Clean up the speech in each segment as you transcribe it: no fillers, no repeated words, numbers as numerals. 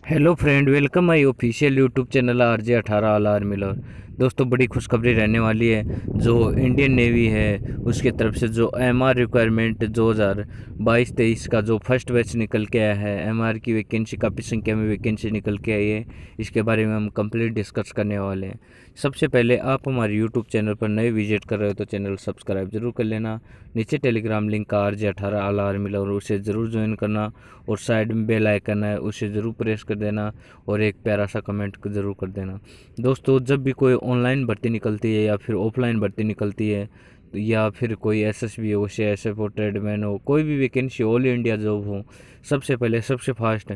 Hello friend, welcome my official YouTube channel RJ18 all army lover. दोस्तों, बड़ी खुशखबरी रहने वाली है। जो इंडियन नेवी है उसके तरफ से जो MR रिक्वायरमेंट 2022-23 का जो फर्स्ट बैच निकल के आया है, MR की वैकेंसी काफ़ी संख्या में वैकेंसी निकल के आई है। इसके बारे में हम कंप्लीट डिस्कस करने वाले हैं। सबसे पहले आप हमारे यूट्यूब चैनल पर नए विजिट कर रहे हो तो चैनल सब्सक्राइब जरूर कर लेना। नीचे टेलीग्राम लिंक का RJ18 आल आर्मी लवर उसे ज़रूर ज्वाइन करना, और साइड में बेल आइकन है उसे ज़रूर प्रेस कर देना, और एक प्यारा सा कमेंट ज़रूर कर देना। दोस्तों, जब भी कोई ऑनलाइन भर्ती निकलती है या फिर ऑफलाइन भर्ती निकलती है, या फिर कोई SSB हो, CSF हो, ट्रेडमैन हो, कोई भी वैकेंसी ऑल इंडिया जॉब हो, सबसे पहले सबसे फास्ट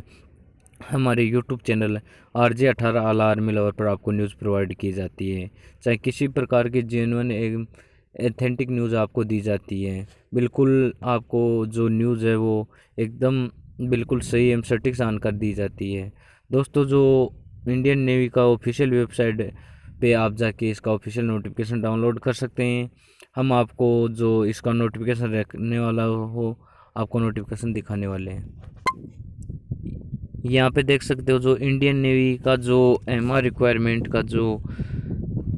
हमारे यूट्यूब चैनल RJ18 आल आर्मी लवर पर आपको न्यूज़ प्रोवाइड की जाती है। चाहे किसी प्रकार की जेन्युइन एथेंटिक न्यूज़ आपको दी जाती है। बिल्कुल आपको जो न्यूज़ है वो एकदम बिल्कुल सही एवं सटीक जानकर दी जाती है। दोस्तों, जो इंडियन नेवी का ऑफिशियल वेबसाइट पे आप जाके इसका ऑफिशियल नोटिफिकेशन डाउनलोड कर सकते हैं। हम आपको जो इसका नोटिफिकेशन रखने वाला हो, आपको नोटिफिकेशन दिखाने वाले हैं। यहाँ पे देख सकते हो जो इंडियन नेवी का जो MR रिक्वायरमेंट का जो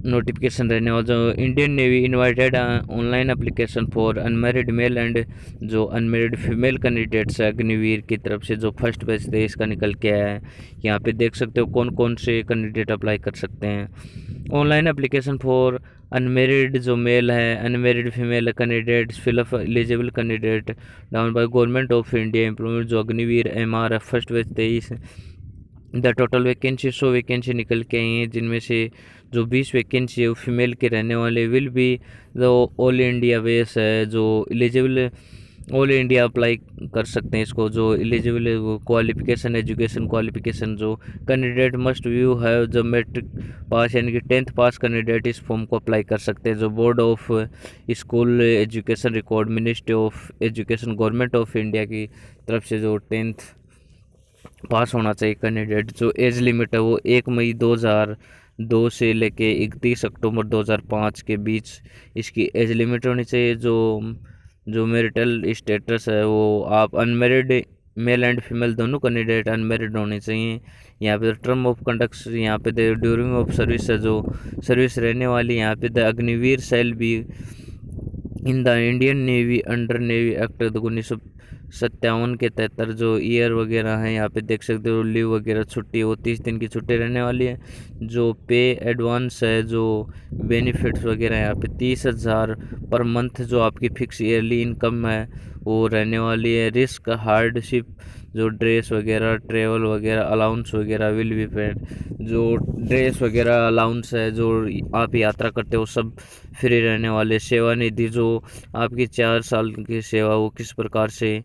नोटिफिकेशन रहने वाला, जो Indian navy invited online application for unmarried male and जो अनमेरिड फीमेल कैंडिडेट्स है अग्निवीर की तरफ से जो फर्स्ट बैच थे इसका निकल के आया है। यहाँ पे देख सकते हो कौन कौन से कैंडिडेट अप्लाई कर सकते हैं। ऑनलाइन एप्लीकेशन फॉर अनमेरिड जो मेल है, unmarried female candidates, fill up eligible candidate down by government of India employment जो Agniveer MR first batch 23। The total vacancy 100 vacancy निकल के आई हैं, जिनमें से जो 20 वैकेंसी है वो फीमेल के रहने वाले विल बी जो ऑल इंडिया बेस है। जो एलिजिबल ऑल इंडिया अप्लाई कर सकते हैं इसको। जो एलिजिबल क्वालिफिकेशन, एजुकेशन क्वालिफिकेशन, जो कैंडिडेट मस्ट व्यू है जो मैट्रिक पास यानी कि 10th पास कैंडिडेट इस फॉर्म को अप्लाई कर सकते हैं। जो board of school education record, ministry of education, government of India की तरफ से जो 10th पास होना चाहिए कैंडिडेट। जो एज लिमिट है वो 1 मई 2002 से लेके 31 अक्टूबर 2005 के बीच इसकी एज लिमिट होनी चाहिए। जो जो मैरिटल स्टेटस है वो आप अनमेरिड मेल एंड फीमेल दोनों कैंडिडेट अनमेरिड होने चाहिए। यहाँ पे टर्म ऑफ कंडक्ट यहाँ पे ड्यूरिंग ऑफ सर्विस है जो सर्विस रहने वाली। यहाँ पे the Agniveer shall be in the Indian navy under navy act 1957 के तहत जो ईयर वगैरह है, यहाँ पे देख सकते हो लीव वगैरह छुट्टी वो 30 दिन की छुट्टी रहने वाली है। जो पे एडवांस है, जो बेनिफिट्स वगैरह यहाँ पे 30,000 पर मंथ जो आपकी फिक्स ईयरली इनकम है वो रहने वाली है। रिस्क हार्डशिप जो ड्रेस वगैरह, ट्रेवल वगैरह, अलाउंस वगैरह विल बी पेड। जो ड्रेस वगैरह अलाउंस है जो आप यात्रा करते हो सब फ्री रहने वाले। सेवा निधि जो आपकी 4 साल की सेवा वो किस प्रकार से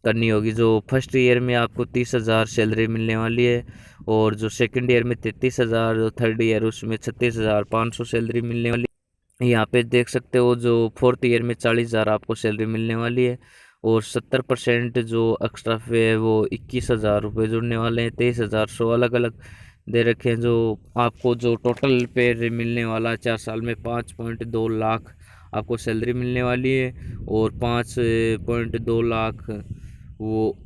करनी होगी। जो फर्स्ट ईयर में आपको 30,000 सैलरी मिलने वाली है, और जो सेकंड ईयर में 33,000, जो थर्ड ईयर उसमें 36,500 सैलरी मिलने वाली है। यहाँ पे देख सकते हो जो फोर्थ ईयर में 40,000 आपको सैलरी मिलने वाली है, और 70% जो एक्स्ट्रा पे है वो 21,000 रुपये जुड़ने वाले हैं। 23,100 अलग अलग दे रखे हैं। जो आपको जो टोटल पे मिलने वाला 4 साल में 5.2 लाख आपको सैलरी मिलने वाली है, और 5.2 लाख वो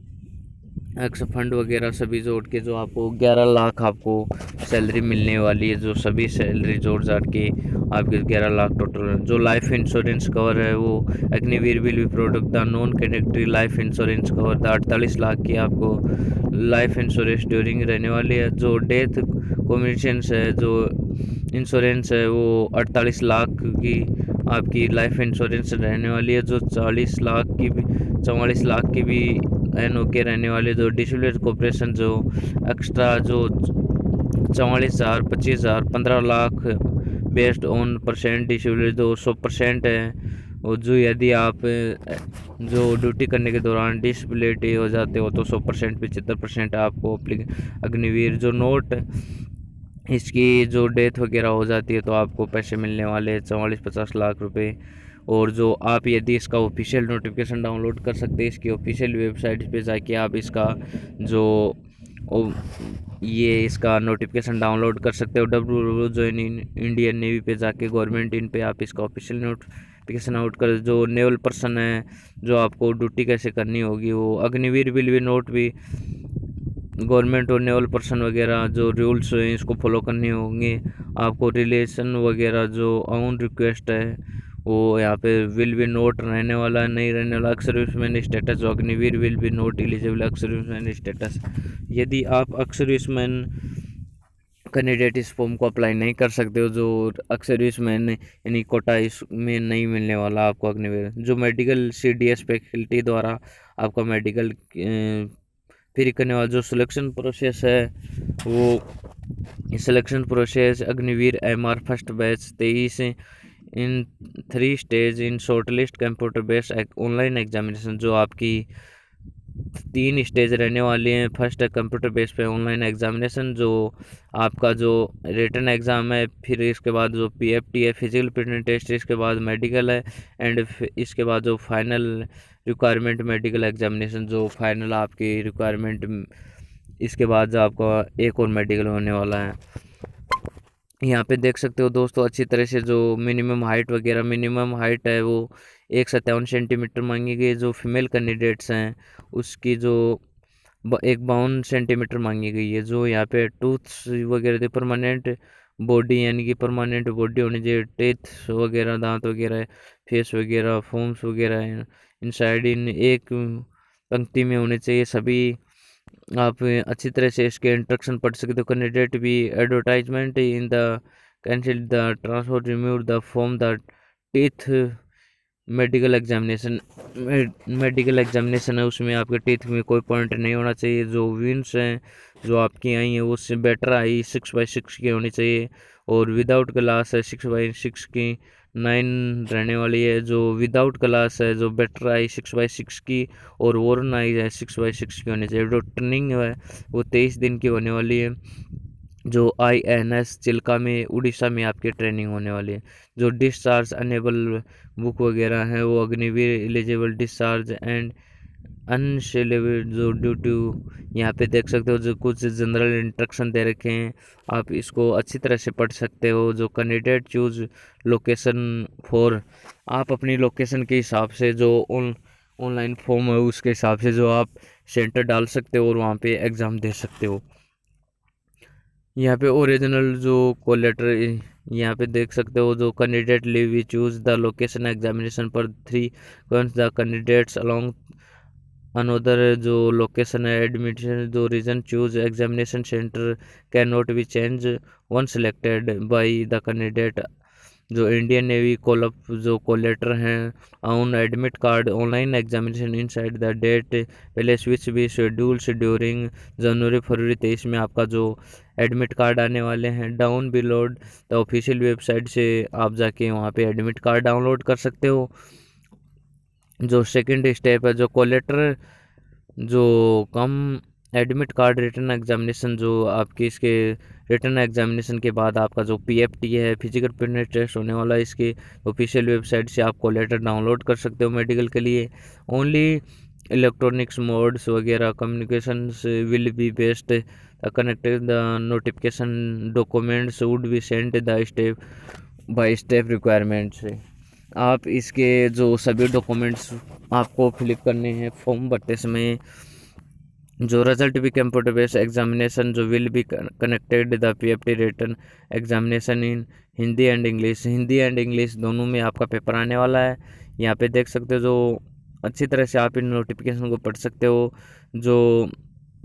एक्स फंड वगैरह सभी जोड़ के जो आपको 11 लाख आपको सैलरी मिलने वाली है। जो सभी सैलरी जोड़ जाड़ के आपके 11 लाख टोटल। जो लाइफ इंश्योरेंस कवर है वो Agniveer will be product the non category life insurance cover the 48 lakh की आपको लाइफ इंश्योरेंस ड्यूरिंग रहने वाली है। जो डेथ कॉम्बिनेशंस है, जो इंश्योरेंस है वो 48 लाख की आपकी लाइफ इंश्योरेंस रहने वाली है। जो 44 लाख की भी एन ओके रहने वाले। जो डिस्ट्रीब्यूटेड कॉर्पोरेशन जो एक्स्ट्रा जो 44,000, 25,000, 15 lakh based on percent distributed जो 100% है। और जो यदि आप जो ड्यूटी करने के दौरान डिसेबिलिटी हो जाते हो तो 100%, 75% आपको अग्निवीर। जो नोट इसकी जो डेथ वगैरह हो जाती है तो आपको पैसे मिलने वाले 44-50 लाख रुपए। और जो आप यदि इसका ऑफिशियल नोटिफिकेशन डाउनलोड कर सकते हैं, इसकी ऑफिशियल वेबसाइट पे जाके आप इसका जो ये इसका नोटिफिकेशन डाउनलोड कर सकते हो। डब्ल्यू जो इंडियन नेवी पे जाके गवर्नमेंट इन पे आप इसका ऑफिशियल नोटिफिकेशन आउट कर। जो नेवल पर्सन है जो आपको ड्यूटी कैसे करनी होगी वो अग्निवीर विल बी नोट भी गवर्नमेंट और नेवल पर्सन वगैरह जो रूल्स हैं इसको फॉलो करने होंगे आपको। रिलेशन वगैरह जो ऑन रिक्वेस्ट है वो यहाँ पे विल बी नोट रहने वाला, नहीं रहने वाला। एक्स सर्विसमैन स्टेटस जो Agniveer will be note eligible ex serviceman status. यदि आप एक्स सर्विसमैन कैंडिडेट इस फॉर्म को अप्लाई नहीं कर सकते हो, जो एक्स सर्विसमैन यानी कोटा इसमें नहीं मिलने वाला आपको अग्निवीर। जो मेडिकल CDS फैकल्टी द्वारा आपका मेडिकल फिर करने वाला जो सिलेक्शन प्रोसेस है वो selection process Agniveer MR first batch 23 in 3 stage in shortlist computer based online examination. जो आपकी 3 स्टेज रहने वाली हैं। फर्स्ट है कंप्यूटर बेस पे ऑनलाइन एग्जामिनेशन, जो आपका जो रिटन एग्ज़ाम है, फिर इसके बाद जो PFT है फिजिकल फिटनेस टेस्ट, इसके बाद मेडिकल है, एंड इसके बाद जो फाइनल रिक्वायरमेंट मेडिकल एग्जामिनेशन, जो फाइनल आपकी रिक्वायरमेंट इसके बाद जो आपका एक और मेडिकल होने वाला है। यहाँ पे देख सकते हो दोस्तों अच्छी तरह से जो मिनिमम हाइट है वो 157 सेंटीमीटर मांगी गई। जो फीमेल कैंडिडेट्स हैं उसकी जो 52 सेंटीमीटर मांगी गई है। जो यहाँ पे टूथ्स वगैरह थे परमानेंट बॉडी, यानी कि परमानेंट बॉडी होनी चाहिए। टेथ वगैरह, दांत वगैरह, फेस वगैरह, फॉर्म्स वगैरह इनसाइड इन एक पंक्ति में होने चाहिए सभी। आप अच्छी तरह से इसके इंस्ट्रक्शन पढ़ सकते हो। कैंडिडेट भी advertisement in the cancel the transport remove the form the teeth medical examination है उसमें आपके टीथ में कोई पॉइंट नहीं होना चाहिए। जो विंस हैं जो आपकी आई हैं उससे बेटर आई 6/6 की होनी चाहिए, और विदाउट ग्लास है 6/6 की 9 रहने वाली है। जो विदाउट ग्लास है जो बेटर आई 6/6 की, और वॉर्न आई है 6/6 की होनी चाहिए। जो ट्रेनिंग है वो 23 दिन की होने वाली है। जो INS चिल्का में उड़ीसा में आपकी ट्रेनिंग होने वाली है। जो डिस्चार्ज अनेबल बुक वगैरह हैं वो अग्निवीर एलिजिबल डिस्चार्ज एंड अनशेलेबल जो ड्यू टू। यहाँ पे देख सकते हो जो कुछ जनरल इंस्ट्रक्शन दे रखे हैं, आप इसको अच्छी तरह से पढ़ सकते हो। जो कैंडिडेट चूज लोकेशन फॉर, आप अपनी लोकेशन के हिसाब से जो ऑनलाइन फॉर्म है उसके हिसाब से जो आप सेंटर डाल सकते हो और वहाँ पे एग्ज़ाम दे सकते हो। यहाँ पे ओरिजिनल जो कोलेटर यहाँ पे देख सकते हो। जो candidate live we choose the location examination पर 3 द कैंडिडेट्स अलोंग अनोदर जो लोकेशन है एडमिशन जो region choose examination centre can not be change one selected by the candidate. जो इंडियन नेवी कोलप जो कोलेटर हैं on admit card online examination inside the date पहले स्विच भी शेड्यूल्स ड्यूरिंग जनवरी-फरवरी 23 में आपका जो एडमिट कार्ड आने वाले हैं। Download the official website से आप जाके वहाँ पे एडमिट कार्ड डाउनलोड कर सकते हो। जो सेकंड स्टेप है जो कोलेटर जो कम एडमिट कार्ड रिटर्न एग्जामिनेशन, जो आपकी इसके रिटर्न एग्जामिनेशन के बाद आपका जो PFT है फिजिकल फिटनेस टेस्ट होने वाला है, इसके ऑफिशियल वेबसाइट से आप कोलेटर डाउनलोड कर सकते हो मेडिकल के लिए। ओनली इलेक्ट्रॉनिक्स मोड्स वगैरह communication will be based connected the notification documents would be sent the step by step requirement से। आप इसके जो सभी डॉक्यूमेंट्स आपको फिलिप करने हैं फॉर्म भरते समय। जो रिजल्ट भी कंप्यूटर बेस्ड एग्जामिनेशन जो will be connected the PFT return examination in Hindi and English दोनों में आपका पेपर आने वाला है। यहाँ पे देख सकते हो जो अच्छी तरह से आप इन नोटिफिकेशन को पढ़ सकते हो। जो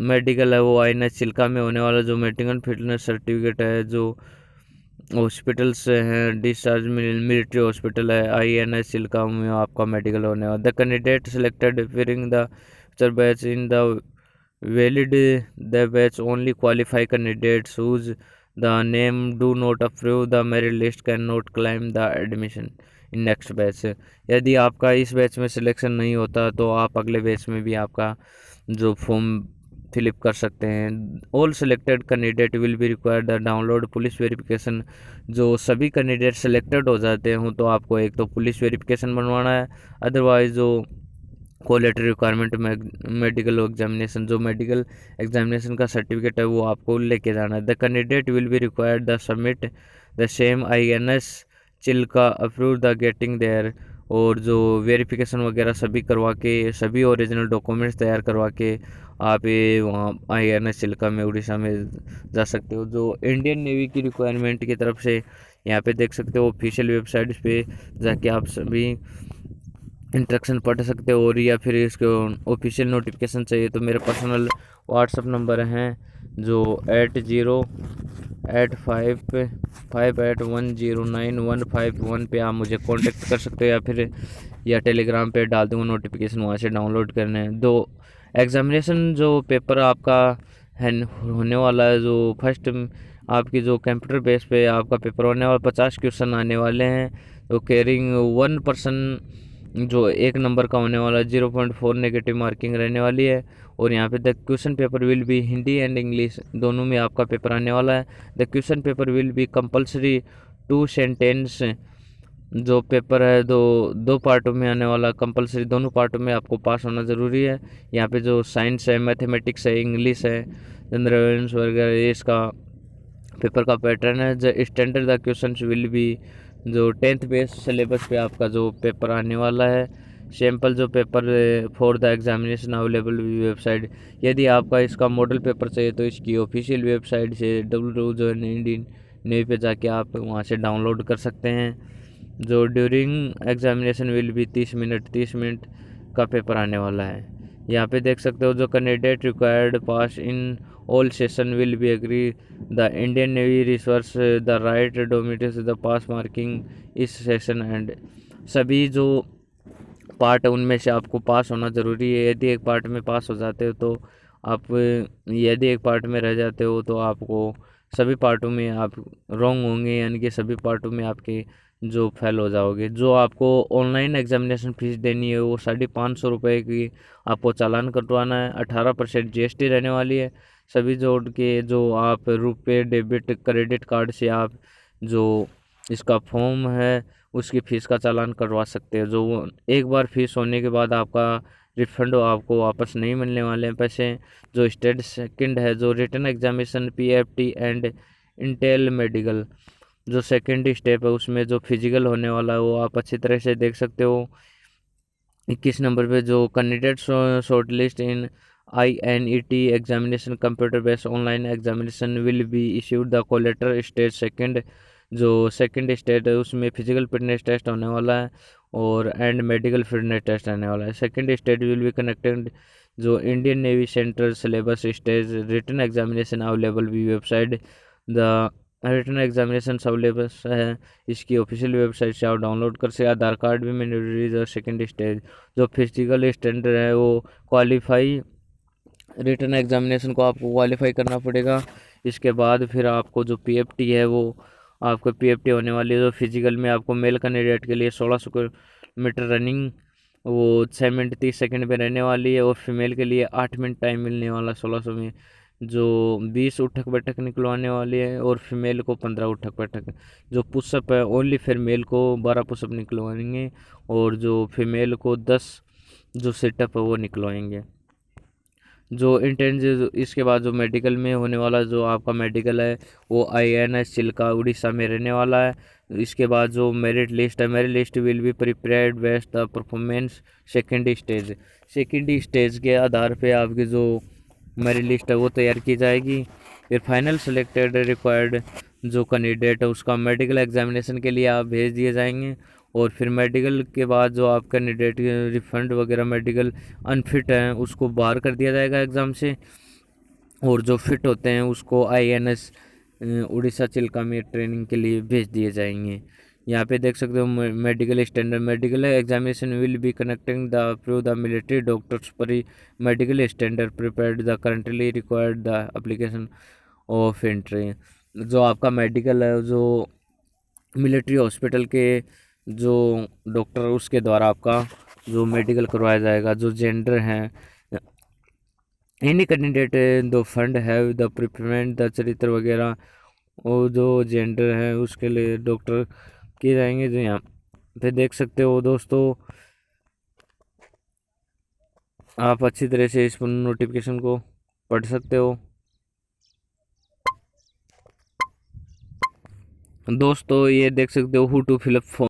मेडिकल है वो INS चिल्का में होने वाला। जो मेडिकल फिटनेस सर्टिफिकेट है जो हॉस्पिटल्स हैं डिस्चार्ज मिलिट्री हॉस्पिटल है INS चिल्का में आपका मेडिकल होने वाला। The candidate selected during the batch in the valid the batch only qualify candidates whose the name do not approve the merit list cannot claim the admission in next batch। यदि आपका इस batch में selection नहीं होता तो आप अगले batch में भी आपका जो फॉर्म फिलिप कर सकते हैं। All selected candidate will be required the download police verification. जो सभी कैंडिडेट सिलेक्टेड हो जाते हैं तो आपको एक तो पुलिस वेरिफिकेशन बनवाना है, अदरवाइज जो कोलेटर रिक्वायरमेंट में मेडिकल एग्जामिनेशन जो मेडिकल एग्जामिनेशन का सर्टिफिकेट है वो आपको लेके जाना है। The candidate will be required the submit the same INS Chilka approve the getting there. और जो वेरिफिकेशन वगैरह सभी करवा के सभी ओरिजिनल डॉक्यूमेंट्स तैयार करवा के आप ये वहाँ INS चिल्का में उड़ीसा में जा सकते हो। जो इंडियन नेवी की रिक्वायरमेंट की तरफ से यहाँ पे देख सकते हो ऑफिशियल वेबसाइट पे जाके आप सभी इंस्ट्रक्शन पढ़ सकते हो। और या फिर इसको ऑफिशियल नोटिफिकेशन चाहिए तो मेरे पर्सनल व्हाट्सअप नंबर हैं जो 808581099151 पे आप मुझे कांटेक्ट कर सकते हो, या टेलीग्राम पे डाल दूँगा नोटिफिकेशन, वहाँ से डाउनलोड करने हैं। दो एग्ज़ामिनेशन जो पेपर आपका है होने वाला है, जो फर्स्ट आपकी जो कंप्यूटर बेस पे आपका पेपर होने वाला, 50 क्वेश्चन आने वाले हैं। तो कैरिंग 1% जो 1 नंबर का होने वाला है, 0.4 नेगेटिव मार्किंग रहने वाली है। और यहाँ पे the question paper will be Hindi and English दोनों में आपका पेपर आने वाला है। The question paper will be compulsory 2 sentence. जो पेपर है दो पार्टों में आने वाला, कंपलसरी दोनों पार्टों में आपको पास होना ज़रूरी है। यहाँ पे जो साइंस है, मैथमेटिक्स है, इंग्लिश है, जनरल अवेयरनेस वगैरह, ये इसका पेपर का पैटर्न है। जो standard the question will be जो 10th बेस सिलेबस पे आपका जो पेपर आने वाला है। सैम्पल जो paper for the examination available website. यदि आपका इसका मॉडल पेपर चाहिए तो इसकी ऑफिशियल वेबसाइट से www.indian नेवी पे जाके आप वहाँ से डाउनलोड कर सकते हैं। जो ड्यूरिंग एग्जामिनेशन विल भी 30 मिनट का पेपर आने वाला है। यहाँ पे देख सकते हो जो candidate required pass in all session will be agree the Indian Navy research the right डोमिटेस द पास मार्किंग इस सेशन एंड। सभी जो पार्ट है उनमें से आपको पास होना ज़रूरी है। यदि एक पार्ट में पास हो जाते हो तो आप, यदि एक पार्ट में रह जाते हो तो आपको सभी पार्टों में आप रॉन्ग होंगे, यानी कि सभी पार्टों में आपके जो फेल हो जाओगे। जो आपको ऑनलाइन एग्जामिनेशन फीस देनी है वो 550 रुपये की आपको चालान कटवाना है। 18% GST रहने वाली है। सभी जोड़ के जो आप रुपये डेबिट क्रेडिट कार्ड से आप जो इसका फॉर्म है उसकी फ़ीस का चालान करवा सकते हो। जो एक बार फीस होने के बाद आपका रिफंड आपको वापस नहीं मिलने वाले हैं पैसे। जो स्टेट सेकंड है जो written examination PFT and initial medical, जो सेकंड स्टेप है उसमें जो फिजिकल होने वाला है वो आप अच्छी तरह से देख सकते हो। 21 नंबर पे जो candidate short list in INET examination computer based online examination will be issued the कोलेटर stage second. जो सेकंड स्टेज है उसमें फिजिकल फिटनेस टेस्ट होने वाला है और एंड मेडिकल फिटनेस टेस्ट आने वाला है। Second stage will be connected जो Indian Navy central syllabus stage written examination available भी website. The written examination syllabus है इसकी ऑफिशियल वेबसाइट से आप डाउनलोड कर सकते। आधार कार्ड भी मैंडेटरी। सेकंड स्टेज जो फिजिकल स्टैंडर्ड है वो क्वालिफाई, रिटन एग्जामिनेशन को आपको क्वालिफाई करना पड़ेगा। इसके बाद फिर आपको जो PFT है वो आपको PFT होने वाली है। जो फिजिकल में आपको मेल कैंडिडेट के लिए 1600 मीटर रनिंग वो 6 मिनट 30 सेकंड में रहने वाली है। और फीमेल के लिए 8 मिनट टाइम मिलने वाला 1600 में। जो 20 उठक बैठक निकलवाने वाली है और फीमेल को 15 उठक बैठक। जो पुशअप है ओनली फिर मेल को 12 पुशअप निकलवाएंगे और जो फीमेल को 10 जो सेटअप है वो निकलवाएंगे। जो इंटेंस इसके बाद जो मेडिकल में होने वाला जो आपका मेडिकल है वो INS चिल्का उड़ीसा में रहने वाला है। इसके बाद जो मेरिट लिस्ट है, merit list will be prepared best the performance second stage के आधार पे आपकी जो मेरिट लिस्ट है वो तैयार की जाएगी। फिर फाइनल सेलेक्टेड रिक्वायर्ड जो कैंडिडेट है उसका मेडिकल एग्जामिनेशन के लिए आप भेज दिए जाएंगे। और फिर मेडिकल के बाद जो आप कैंडिडेट रिफंड वगैरह मेडिकल अनफिट हैं उसको बाहर कर दिया जाएगा एग्ज़ाम से। और जो फिट होते हैं उसको INS उड़ीसा चिल्का में ट्रेनिंग के लिए भेज दिए जाएंगे। यहाँ पे देख सकते हो medical standard medical examination will be connecting the approve the military doctors पर medical standard prepared the currently required the application of entry. जो आपका मेडिकल है जो मिलिट्री हॉस्पिटल के जो डॉक्टर उसके द्वारा आपका जो मेडिकल करवाया जाएगा। जो जेंडर हैं एनी कैंडिडेट दो फंड है द प्रिपेयरमेंट द चरित्र वगैरह वो जो जेंडर है उसके लिए डॉक्टर किए जाएंगे। जो यहाँ पे देख सकते हो दोस्तों, आप अच्छी तरह से इस नोटिफिकेशन को पढ़ सकते हो। दोस्तों ये देख सकते हो हु टू फिलअप फॉर्म।